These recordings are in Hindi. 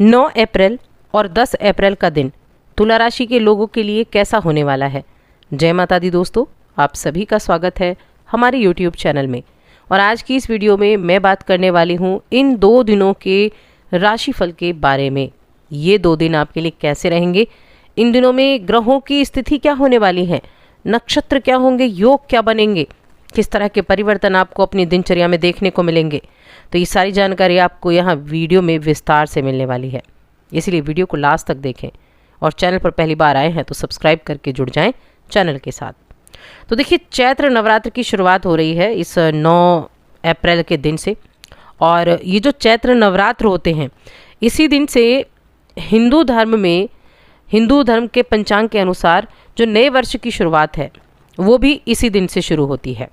9 अप्रैल और 10 अप्रैल का दिन तुला राशि के लोगों के लिए कैसा होने वाला है। जय माता दी दोस्तों, आप सभी का स्वागत है हमारे YouTube चैनल में। और आज की इस वीडियो में मैं बात करने वाली हूँ इन 2 दिनों के राशिफल के बारे में। ये 2 दिन आपके लिए कैसे रहेंगे, इन दिनों में ग्रहों की स्थिति क्या होने वाली है, नक्षत्र क्या होंगे, योग क्या बनेंगे, किस तरह के परिवर्तन आपको अपनी दिनचर्या में देखने को मिलेंगे। तो ये सारी जानकारी आपको यहाँ वीडियो में विस्तार से मिलने वाली है, इसलिए वीडियो को लास्ट तक देखें। और चैनल पर पहली बार आए हैं तो सब्सक्राइब करके जुड़ जाएं चैनल के साथ। तो देखिए, चैत्र नवरात्र की शुरुआत हो रही है इस 9 अप्रैल के दिन से। और ये जो चैत्र नवरात्र होते हैं, इसी दिन से हिंदू धर्म के पंचांग के अनुसार जो नए वर्ष की शुरुआत है वो भी इसी दिन से शुरू होती है।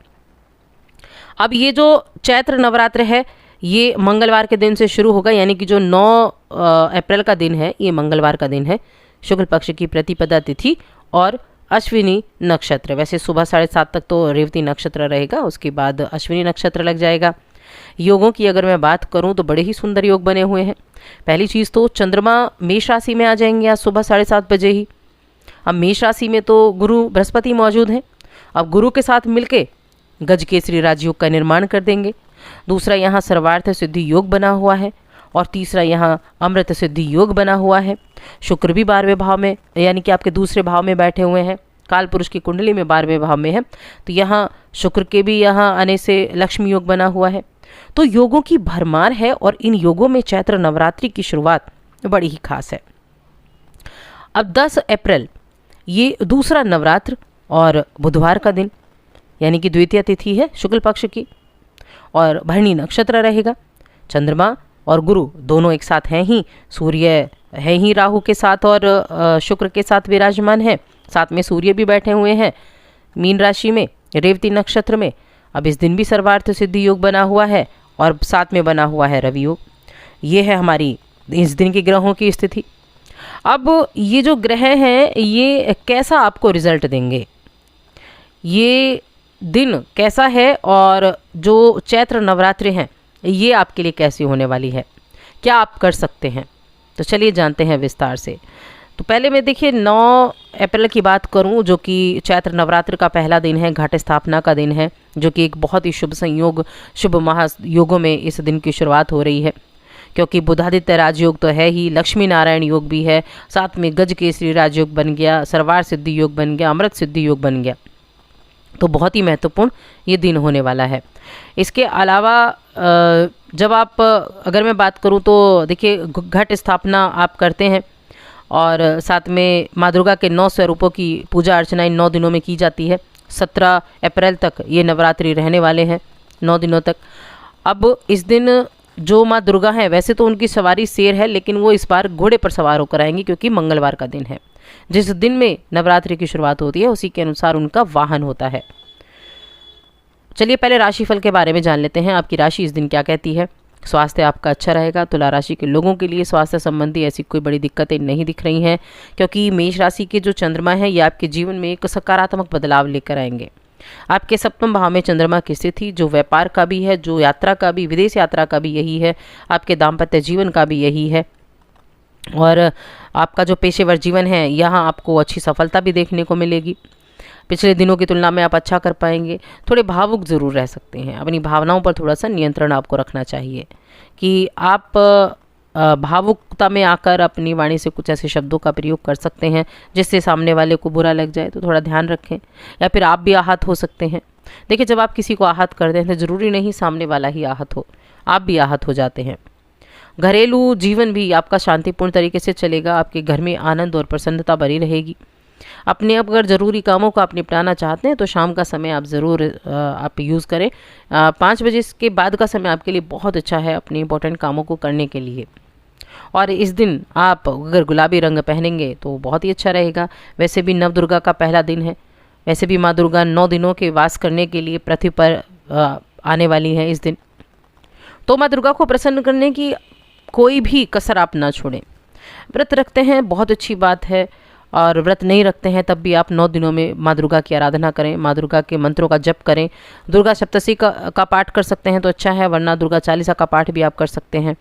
अब ये जो चैत्र नवरात्र है ये मंगलवार के दिन से शुरू होगा, यानी कि जो 9 अप्रैल का दिन है ये मंगलवार का दिन है। शुक्ल पक्ष की प्रतिपदा तिथि और अश्विनी नक्षत्र। वैसे सुबह 7:30 तक तो रेवती नक्षत्र रहेगा, उसके बाद अश्विनी नक्षत्र लग जाएगा। योगों की अगर मैं बात करूं तो बड़े ही सुंदर योग बने हुए हैं। पहली चीज़ तो चंद्रमा मेष राशि में आ जाएंगे आज सुबह 7:30 बजे ही। अब मेष राशि में तो गुरु बृहस्पति मौजूद हैं। अब गुरु के साथ मिलके गजकेसरी राजयोग का निर्माण कर देंगे। दूसरा यहाँ सर्वार्थ सिद्धि योग बना हुआ है और तीसरा यहाँ अमृत सिद्धि योग बना हुआ है। शुक्र भी 12वें भाव में, यानी कि आपके दूसरे भाव में बैठे हुए हैं। काल पुरुष की कुंडली में 12वें भाव में है, तो यहाँ शुक्र के भी यहाँ आने से लक्ष्मी योग बना हुआ है। तो योगों की भरमार है और इन योगों में चैत्र नवरात्रि की शुरुआत बड़ी ही खास है। अब 10 अप्रैल ये दूसरा नवरात्र और बुधवार का दिन, यानी कि द्वितीय तिथि है शुक्ल पक्ष की और भरणी नक्षत्र रहेगा। चंद्रमा और गुरु दोनों एक साथ हैं ही, सूर्य है ही राहु के साथ और शुक्र के साथ विराजमान है। साथ में सूर्य भी बैठे हुए हैं मीन राशि में रेवती नक्षत्र में। अब इस दिन भी सर्वार्थ सिद्धि योग बना हुआ है और साथ में बना हुआ है रवि योग। ये है हमारी इस दिन की ग्रहों की स्थिति। अब ये जो ग्रह हैं ये कैसा आपको रिजल्ट देंगे, ये दिन कैसा है और जो चैत्र नवरात्रि हैं ये आपके लिए कैसी होने वाली है, क्या आप कर सकते हैं, तो चलिए जानते हैं विस्तार से। तो पहले मैं देखिए 9 अप्रैल की बात करूं, जो कि चैत्र नवरात्र का पहला दिन है, घट स्थापना का दिन है, जो कि एक बहुत ही शुभ संयोग, शुभ महायोगों में इस दिन की शुरुआत हो रही है। क्योंकि बुधादित्य राजयोग तो है ही, लक्ष्मी नारायण योग भी है, साथ में गज केसरी राजयोग बन गया, सर्वार सिद्धि योग बन गया, अमृत सिद्धि योग बन गया। तो बहुत ही महत्वपूर्ण ये दिन होने वाला है। इसके अलावा जब आप अगर मैं बात करूं तो देखिए, घट स्थापना आप करते हैं और साथ में माँ दुर्गा के 9 स्वरूपों की पूजा अर्चना इन 9 दिनों में की जाती है। 17 अप्रैल तक ये नवरात्रि रहने वाले हैं, 9 दिनों तक। अब इस दिन जो माँ दुर्गा हैं, वैसे तो उनकी सवारी शेर है, लेकिन वो इस बार घोड़े पर सवार होकर आएंगी, क्योंकि मंगलवार का दिन है। जिस दिन में नवरात्रि की शुरुआत होती है उसी के अनुसार उनका वाहन होता है। चलिए पहले राशिफल के बारे में जान लेते हैं। आपकी राशि इस दिन क्या कहती है। स्वास्थ्य आपका अच्छा रहेगा। तुला राशि के लोगों के लिए स्वास्थ्य संबंधी ऐसी कोई बड़ी दिक्कतें नहीं दिख रही हैं, क्योंकि मेष राशि के जो चंद्रमा है ये आपके जीवन में एक सकारात्मक बदलाव लेकर आएंगे। आपके 7वें भाव में चंद्रमा की स्थिति जो व्यापार का भी है, जो यात्रा का भी, विदेश यात्रा का भी यही है, आपके दाम्पत्य जीवन का भी यही है। और आपका जो पेशेवर जीवन है यहाँ आपको अच्छी सफलता भी देखने को मिलेगी। पिछले दिनों की तुलना में आप अच्छा कर पाएंगे। थोड़े भावुक ज़रूर रह सकते हैं, अपनी भावनाओं पर थोड़ा सा नियंत्रण आपको रखना चाहिए कि आप भावुकता में आकर अपनी वाणी से कुछ ऐसे शब्दों का प्रयोग कर सकते हैं जिससे सामने वाले को बुरा लग जाए, तो थोड़ा ध्यान रखें। या फिर आप भी आहत हो सकते हैं। देखिए, जब आप किसी को आहत करते हैं तो ज़रूरी नहीं सामने वाला ही आहत हो, आप भी आहत हो जाते हैं। घरेलू जीवन भी आपका शांतिपूर्ण तरीके से चलेगा। आपके घर में आनंद और प्रसन्नता बनी रहेगी। अपने अगर ज़रूरी कामों को आप निपटाना चाहते हैं तो शाम का समय आप ज़रूर आप यूज़ करें। 5 बजे के बाद का समय आपके लिए बहुत अच्छा है अपने इंपॉर्टेंट कामों को करने के लिए। और इस दिन आप अगर गुलाबी रंग पहनेंगे तो बहुत ही अच्छा रहेगा। वैसे भी नव दुर्गा का पहला दिन है। वैसे भी माँ दुर्गा 9 दिनों के वास करने के लिए पृथ्वी पर आने वाली है इस दिन। तो माँ दुर्गा को प्रसन्न करने की कोई भी कसर आप ना छोड़ें। व्रत रखते हैं बहुत अच्छी बात है, और व्रत नहीं रखते हैं तब भी आप 9 दिनों में माँ दुर्गा की आराधना करें, माँ दुर्गा के मंत्रों का जप करें। दुर्गा सप्तशती का पाठ कर सकते हैं तो अच्छा है, वरना दुर्गा चालीसा का पाठ भी आप कर सकते हैं।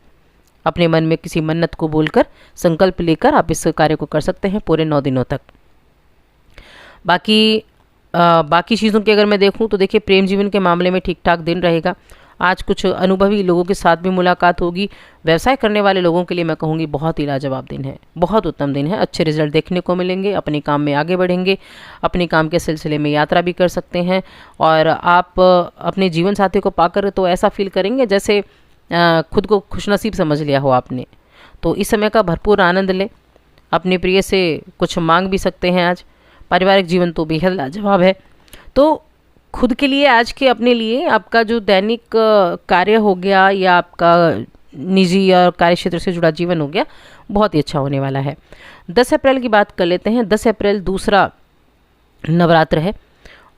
अपने मन में किसी मन्नत को बोलकर संकल्प लेकर आप इस कार्य को कर सकते हैं पूरे 9 दिनों तक। बाकी चीज़ों की अगर मैं देखूं तो देखिए, प्रेम जीवन के मामले में ठीक ठाक दिन रहेगा। आज कुछ अनुभवी लोगों के साथ भी मुलाकात होगी। व्यवसाय करने वाले लोगों के लिए मैं कहूँगी बहुत ही लाजवाब दिन है, बहुत उत्तम दिन है। अच्छे रिजल्ट देखने को मिलेंगे, अपने काम में आगे बढ़ेंगे, अपने काम के सिलसिले में यात्रा भी कर सकते हैं। और आप अपने जीवन साथी को पाकर तो ऐसा फील करेंगे जैसे खुद को खुशनसीब समझ लिया हो आपने। तो इस समय का भरपूर आनंद लें। अपने प्रिय से कुछ मांग भी सकते हैं आज। पारिवारिक जीवन तो बेहद लाजवाब है। तो खुद के लिए, आज के अपने लिए, आपका जो दैनिक कार्य हो गया या आपका निजी और कार्य क्षेत्र से जुड़ा जीवन हो गया, बहुत ही अच्छा होने वाला है। 10 अप्रैल की बात कर लेते हैं। 10 अप्रैल दूसरा नवरात्र है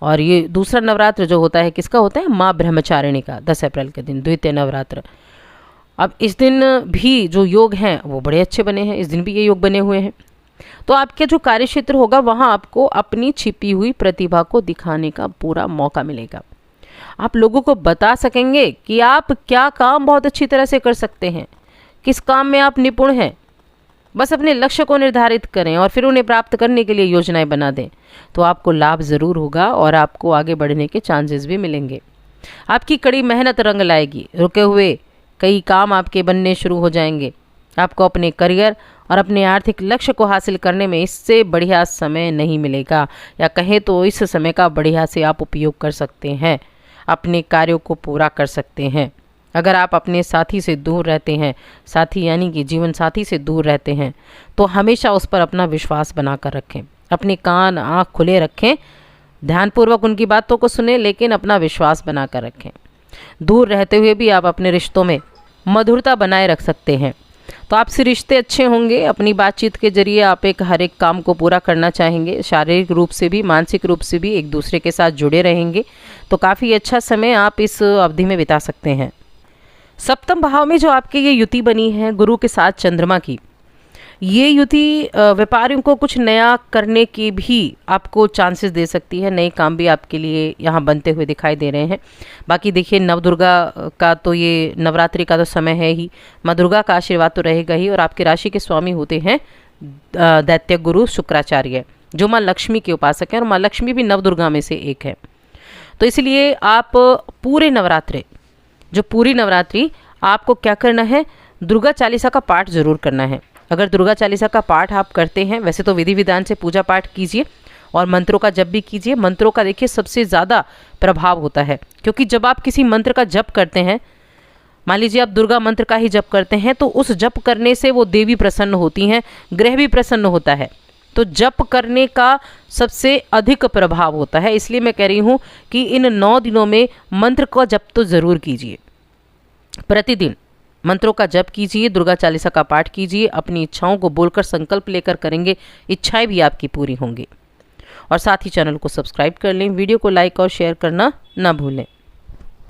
और ये दूसरा नवरात्र जो होता है किसका होता है? माँ ब्रह्मचारिणी का। 10 अप्रैल के दिन द्वितीय नवरात्र। अब इस दिन भी जो योग हैं वो बड़े अच्छे बने हैं। इस दिन भी ये योग बने हुए हैं। तो आपके जो कार्य क्षेत्र होगा वहाँ आपको अपनी छिपी हुई प्रतिभा को दिखाने का पूरा मौका मिलेगा। आप लोगों को बता सकेंगे कि आप क्या काम बहुत अच्छी तरह से कर सकते हैं, किस काम में आप निपुण हैं। बस अपने लक्ष्य को निर्धारित करें और फिर उन्हें प्राप्त करने के लिए योजनाएं बना दें, तो आपको लाभ ज़रूर होगा और आपको आगे बढ़ने के चांसेस भी मिलेंगे। आपकी कड़ी मेहनत रंग लाएगी। रुके हुए कई काम आपके बनने शुरू हो जाएंगे। आपको अपने करियर और अपने आर्थिक लक्ष्य को हासिल करने में इससे बढ़िया समय नहीं मिलेगा, या कहें तो इस समय का बढ़िया से आप उपयोग कर सकते हैं, अपने कार्यों को पूरा कर सकते हैं। अगर आप अपने साथी से दूर रहते हैं, साथी यानी कि जीवन साथी से दूर रहते हैं, तो हमेशा उस पर अपना विश्वास बनाकर रखें। अपने कान आँख खुले रखें, ध्यानपूर्वक उनकी बातों को सुनें, लेकिन अपना विश्वास बनाकर रखें। दूर रहते हुए भी आप अपने रिश्तों में मधुरता बनाए रख सकते हैं। तो आपसे रिश्ते अच्छे होंगे। अपनी बातचीत के जरिए आप हर एक काम को पूरा करना चाहेंगे। शारीरिक रूप से भी, मानसिक रूप से भी एक दूसरे के साथ जुड़े रहेंगे। तो काफ़ी अच्छा समय आप इस अवधि में बिता सकते हैं। सप्तम भाव में जो आपके ये युति बनी है गुरु के साथ चंद्रमा की, ये युति व्यापारियों को कुछ नया करने की भी आपको चांसेस दे सकती है। नए काम भी आपके लिए यहाँ बनते हुए दिखाई दे रहे हैं। बाकी देखिए, नवदुर्गा का तो ये नवरात्रि का तो समय है ही। माँ दुर्गा का आशीर्वाद तो रहेगा ही। और आपकी राशि के स्वामी होते हैं दैत्य गुरु शुक्राचार्य, जो माँ लक्ष्मी के उपासक हैं, और माँ लक्ष्मी भी नवदुर्गा में से एक है। तो इसलिए आप पूरी नवरात्रि आपको क्या करना है? दुर्गा चालीसा का पाठ जरूर करना है। अगर दुर्गा चालीसा का पाठ आप करते हैं, वैसे तो विधि विधान से पूजा पाठ कीजिए और मंत्रों का जप भी कीजिए। मंत्रों का देखिए सबसे ज़्यादा प्रभाव होता है, क्योंकि जब आप किसी मंत्र का जप करते हैं, मान लीजिए आप दुर्गा मंत्र का ही जप करते हैं, तो उस जप करने से वो देवी प्रसन्न होती हैं, ग्रह भी प्रसन्न होता है। तो जप करने का सबसे अधिक प्रभाव होता है। इसलिए मैं कह रही हूँ कि इन 9 दिनों में मंत्र का जप तो ज़रूर कीजिए। प्रतिदिन मंत्रों का जप कीजिए, दुर्गा चालीसा का पाठ कीजिए। अपनी इच्छाओं को बोलकर संकल्प लेकर करेंगे, इच्छाएं भी आपकी पूरी होंगी। और साथ ही चैनल को सब्सक्राइब कर लें, वीडियो को लाइक और शेयर करना ना भूलें।